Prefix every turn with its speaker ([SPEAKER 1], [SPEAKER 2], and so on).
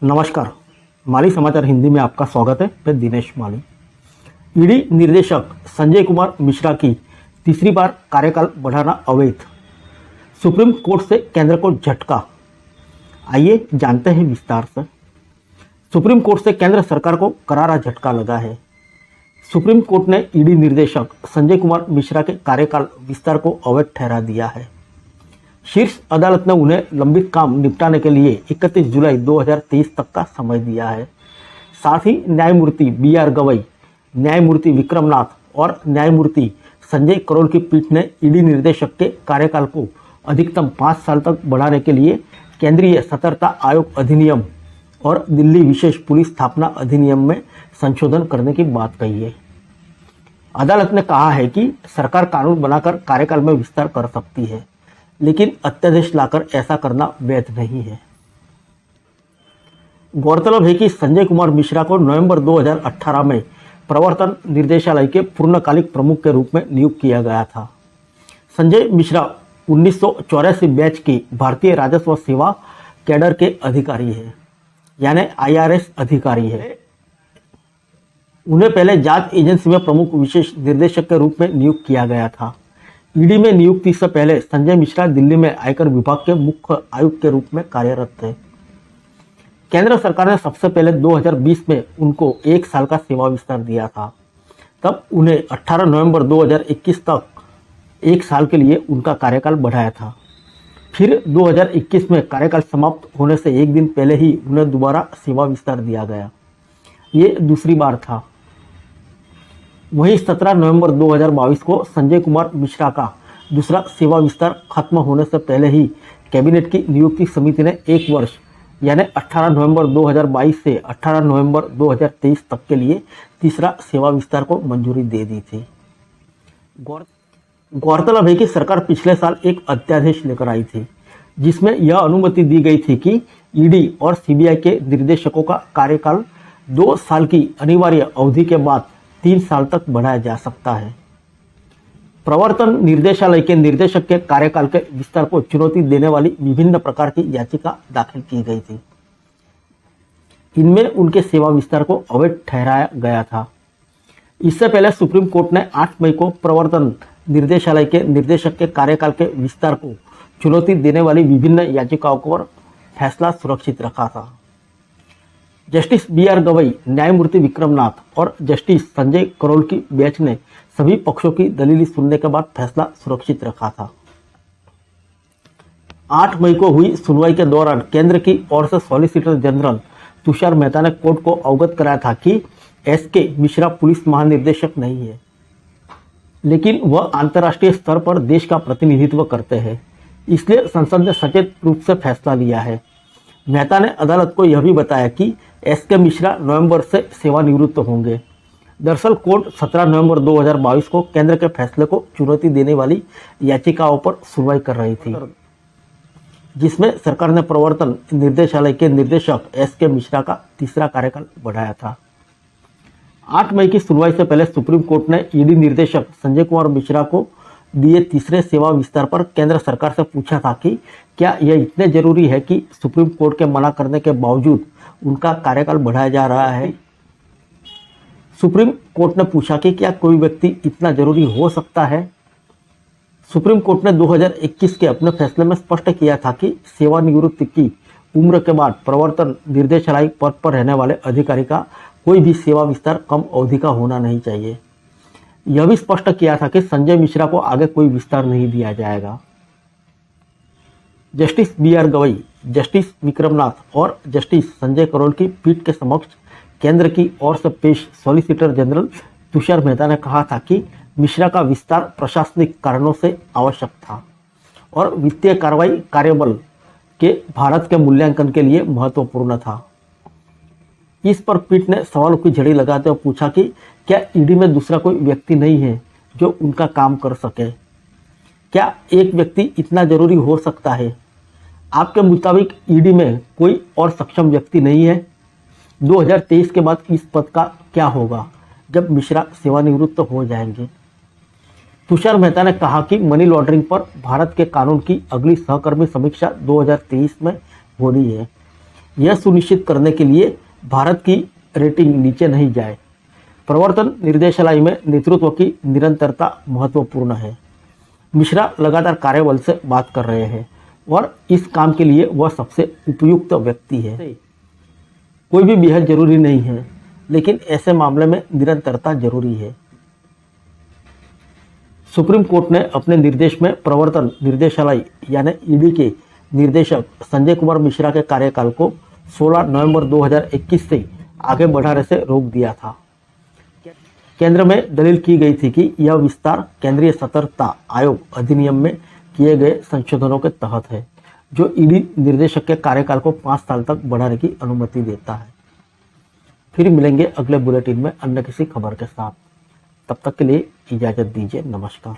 [SPEAKER 1] नमस्कार। माली समाचार हिंदी में आपका स्वागत है। मैं दिनेश माली। ईडी निर्देशक संजय कुमार मिश्रा की तीसरी बार कार्यकाल बढ़ाना अवैध, सुप्रीम कोर्ट से केंद्र को झटका। आइए जानते हैं विस्तार से। सुप्रीम कोर्ट से केंद्र सरकार को करारा झटका लगा है। सुप्रीम कोर्ट ने ईडी निर्देशक संजय कुमार मिश्रा के कार्यकाल विस्तार को अवैध ठहरा दिया है। शीर्ष अदालत ने उन्हें लंबित काम निपटाने के लिए 31 जुलाई 2023 तक का समय दिया है। साथ ही न्यायमूर्ति BR गवई, न्यायमूर्ति विक्रमनाथ और न्यायमूर्ति संजय करोल की पीठ ने ईडी निर्देशक के कार्यकाल को अधिकतम 5 साल तक बढ़ाने के लिए केंद्रीय सतर्कता आयोग अधिनियम और दिल्ली विशेष पुलिस स्थापना अधिनियम में संशोधन करने की बात कही है। अदालत ने कहा है कि सरकार कानून बनाकर कार्यकाल में विस्तार कर सकती है, लेकिन अध्यादेश लाकर ऐसा करना वैध नहीं है। गौरतलब है कि संजय कुमार मिश्रा को नवंबर 2018 में प्रवर्तन निर्देशालय के पूर्णकालिक प्रमुख के रूप में नियुक्त किया गया था। संजय मिश्रा 1984 बैच के भारतीय राजस्व सेवा कैडर के अधिकारी हैं, यानी IRS अधिकारी है। उन्हें पहले जांच एजेंसी में प्रमुख विशेष निर्देशक के रूप में नियुक्त किया गया था। ईडी में नियुक्ति से पहले संजय मिश्रा दिल्ली में आयकर विभाग के मुख्य आयुक्त के रूप में कार्यरत थे। केंद्र सरकार ने सबसे पहले 2020 में उनको 1 साल का सेवा विस्तार दिया था। तब उन्हें 18 नवंबर 2021 तक 1 साल के लिए उनका कार्यकाल बढ़ाया था। फिर 2021 में कार्यकाल समाप्त होने से 1 दिन पहले ही उन्हें दोबारा सेवा विस्तार दिया गया। ये दूसरी बार था। वहीं 17 नवंबर 2022 को संजय कुमार मिश्रा का दूसरा सेवा विस्तार खत्म होने से पहले ही कैबिनेट की नियुक्ति समिति ने 1 वर्ष यानी 18 नवंबर 2022 से 18 नवंबर 2023 तक के लिए तीसरा सेवा विस्तार को मंजूरी दे दी थी। गौरतलब है कि सरकार पिछले साल एक अध्यादेश लेकर आई थी, जिसमें यह अनुमति दी गई थी कि ईडी और CBI के निर्देशकों का कार्यकाल 2 साल की अनिवार्य अवधि के बाद 3 साल तक बढ़ाया जा सकता है। प्रवर्तन निर्देशालय के निर्देशक के कार्यकाल के विस्तार को चुनौती देने वाली विभिन्न प्रकार की याचिका दाखिल की गई थी। इनमें उनके सेवा विस्तार को अवैध ठहराया गया था। इससे पहले सुप्रीम कोर्ट ने 8 मई को प्रवर्तन निर्देशालय के निर्देशक के कार्यकाल के विस्तार को चुनौती देने वाली विभिन्न याचिकाओं पर फैसला सुरक्षित रखा था। जस्टिस BR गवई, न्यायमूर्ति विक्रमनाथ और जस्टिस संजय करोल की बेंच ने सभी पक्षों की दलीलें सुनने के बाद फैसला सुरक्षित रखा था। 8 मई को हुई सुनवाई के दौरान केंद्र की ओर से सॉलिसिटर जनरल तुषार मेहता ने कोर्ट को अवगत कराया था कि SK मिश्रा पुलिस महानिदेशक नहीं है, लेकिन वह अंतर्राष्ट्रीय स्तर पर देश का प्रतिनिधित्व करते हैं, इसलिए संसद ने सचेत रूप से फैसला लिया है। मेहता ने अदालत को यह भी बताया कि SK मिश्रा नवंबर से सेवानिवृत्त होंगे। दरअसल कोर्ट 17 नवंबर 2022 को केंद्र के फैसले को चुनौती देने वाली याचिकाओं पर सुनवाई कर रही थी, जिसमें सरकार ने प्रवर्तन निर्देशालय के निर्देशक SK मिश्रा का तीसरा कार्यकाल बढ़ाया था। 8 मई की सुनवाई से पहले सुप्रीम कोर्ट ने ईडी निर्देशक संजय कुमार मिश्रा को दिए तीसरे सेवा विस्तार पर केंद्र सरकार से पूछा था कि क्या यह इतने जरूरी है कि सुप्रीम कोर्ट के मना करने के बावजूद उनका कार्यकाल बढ़ाया जा रहा है। सुप्रीम कोर्ट ने पूछा कि क्या कोई व्यक्ति इतना जरूरी हो सकता है। सुप्रीम कोर्ट ने 2021 के अपने फैसले में स्पष्ट किया था कि सेवानिवृत्ति की उम्र के बाद प्रवर्तन निर्देशालय पद पर रहने वाले अधिकारी का कोई भी सेवा विस्तार कम अवधि का होना नहीं चाहिए। यह भी स्पष्ट किया था कि संजय मिश्रा को आगे कोई विस्तार नहीं दिया जाएगा। Justice BR Gavai, justice Vikram Nath और जस्टिस संजय करोल की पीठ के समक्ष केंद्र की ओर से पेश सॉलिसिटर जनरल तुषार मेहता ने कहा था कि मिश्रा का विस्तार प्रशासनिक कारणों से आवश्यक था और वित्तीय कार्रवाई कार्यबल के भारत के मूल्यांकन के लिए महत्वपूर्ण था। इस पर पीठ ने सवालों की झड़ी लगाते हुए पूछा कि क्या ईडी में दूसरा कोई व्यक्ति नहीं है जो उनका काम कर सके। क्या एक व्यक्ति इतना जरूरी हो सकता है? आपके मुताबिक ईडी में कोई और सक्षम व्यक्ति नहीं है? 2023 के बाद इस पद का क्या होगा जब मिश्रा सेवानिवृत्त हो जाएंगे? तुषार मेहता ने कहा कि मनी लॉन्ड्रिंग पर भारत के कानून की अगली सहकर्मी समीक्षा 2023 में होनी है। यह सुनिश्चित करने के लिए भारत की रेटिंग नीचे नहीं जाए। प्रवर्तन निर्देशालय में नेतृत्व की निरंतरता महत्वपूर्ण है। मिश्रा लगातार कार्यबल से बात कर रहे हैं और इस काम के लिए वह सबसे उपयुक्त व्यक्ति है। कोई भी बेहद जरूरी नहीं है, लेकिन ऐसे मामले में निरंतरता जरूरी है। सुप्रीम कोर्ट ने अपने निर्देश में प्रवर्तन निर्देशालय यानी ईडी के निदेशक संजय कुमार मिश्रा के कार्यकाल को 16 नवंबर 2021 से आगे बढ़ाने से रोक दिया था। केंद्र में दलील की गई थी कि यह विस्तार केंद्रीय सतर्कता आयोग अधिनियम में किए गए संशोधनों के तहत है, जो ईडी निर्देशक के कार्यकाल को 5 साल तक बढ़ाने की अनुमति देता है। फिर मिलेंगे अगले बुलेटिन में अन्य किसी खबर के साथ। तब तक के लिए इजाजत दीजिए। नमस्कार।